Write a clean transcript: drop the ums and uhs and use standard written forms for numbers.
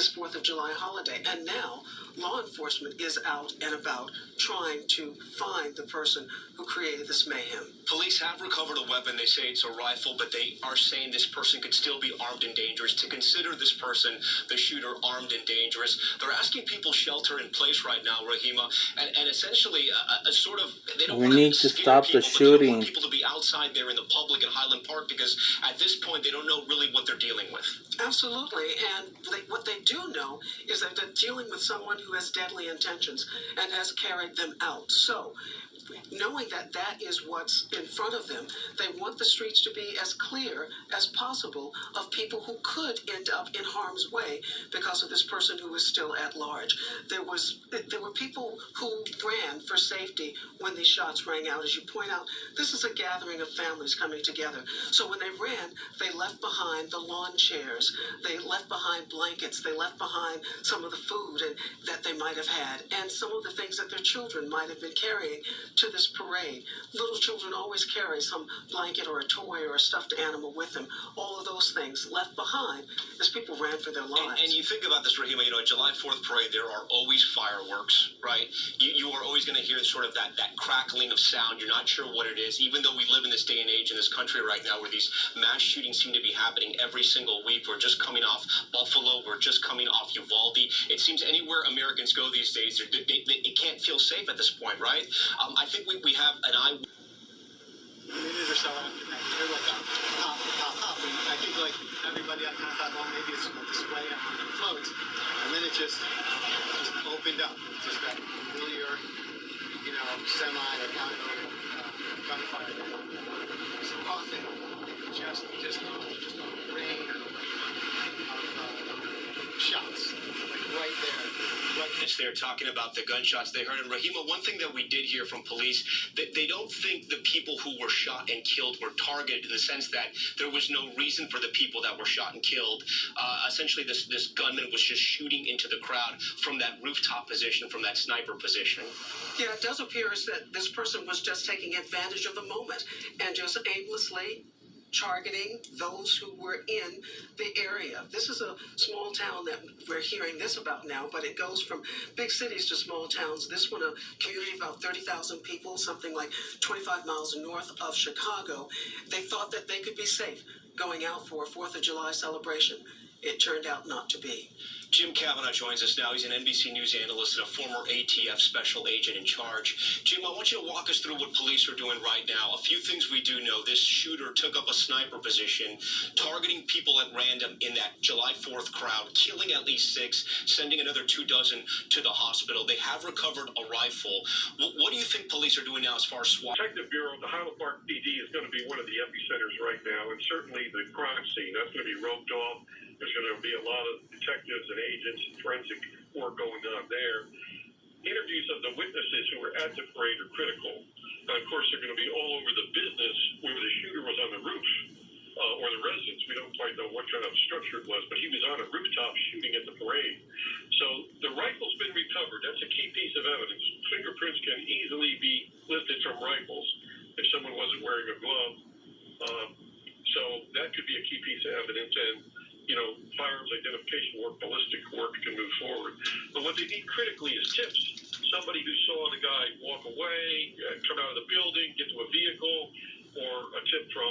this 4th of July holiday. And now law enforcement is out and about trying to find the person who created this mayhem. Police have recovered a weapon. They say it's a rifle, but they are saying this person could still be armed and dangerous. To consider this person, the shooter, armed and dangerous, they're asking people shelter in place right now, Rahima, and essentially a sort of, they don't want to stop people, the shooting. They don't want people to be outside there in the public at Highland Park because at this point they don't know really what they're dealing with. Absolutely, and what they do know is that they're dealing with someone who has deadly intentions and has carried them out. So, knowing that that is what's in front of them, they want the streets to be as clear as possible of people who could end up in harm's way because of this person who is still at large. There were people who ran for safety when these shots rang out. As you point out, this is a gathering of families coming together. So when they ran, they left behind the lawn chairs, they left behind blankets, they left behind some of the food that they might have had, and some of the things that their children might have been carrying to this parade. Little children always carry some blanket or a toy or a stuffed animal with them. All of those things left behind as people ran for their lives. And you think about this, Rahima, at July 4th parade, there are always fireworks, right? You are always going to hear sort of that crackling of sound. You're not sure what it is, even though we live in this day and age in this country right now where these mass shootings seem to be happening every single week. We're just coming off Buffalo. We're just coming off Uvalde. It seems anywhere Americans go these days, they can't feel safe at this point, right? I think we have an eye. Minute or so after that, they're like pop, pop, pop. And I think like everybody, I kind of thought, well, maybe it's a display on the floats. And then it just opened up. Just that familiar, semi or gunfire. Just coughing. Just a rain of shots. Like right there. They're talking about the gunshots they heard. And Rahima, one thing that we did hear from police, that they don't think the people who were shot and killed were targeted in the sense that there was no reason for the people that were shot and killed. Essentially, this gunman was just shooting into the crowd from that rooftop position, from that sniper position. Yeah, it does appear as that this person was just taking advantage of the moment and just aimlessly targeting those who were in the area. This is a small town that we're hearing this about now, but it goes from big cities to small towns. This one, a community of about 30,000 people, something like 25 miles north of Chicago. They thought that they could be safe going out for a 4th of July celebration. It turned out not to be. Jim Kavanaugh joins us now. He's an NBC News analyst and a former ATF special agent in charge. Jim, I want you to walk us through what police are doing right now. A few things we do know. This shooter took up a sniper position, targeting people at random in that July 4th crowd, killing at least 6, sending another 24 to the hospital. They have recovered a rifle. What do you think police are doing now as far as SWAT? Detective Bureau, the Highland Park PD is going to be one of the epicenters right now, and certainly the crime scene, that's going to be roped off. There's going to be a lot of detectives and agents and forensic work going on there. Interviews of the witnesses who were at the parade are critical. And of course, they're going to be all over the business where the shooter was on the roof or the residence. We don't quite know what kind of structure it was, but he was on a rooftop shooting at the parade. So the rifle's been recovered. That's a key piece of evidence. Fingerprints can easily be lifted from rifles if someone wasn't wearing a glove. So that could be a key piece of evidence. And firearms identification work, ballistic work can move forward. But what they need critically is tips. Somebody who saw the guy walk away, come out of the building, get to a vehicle, or a tip from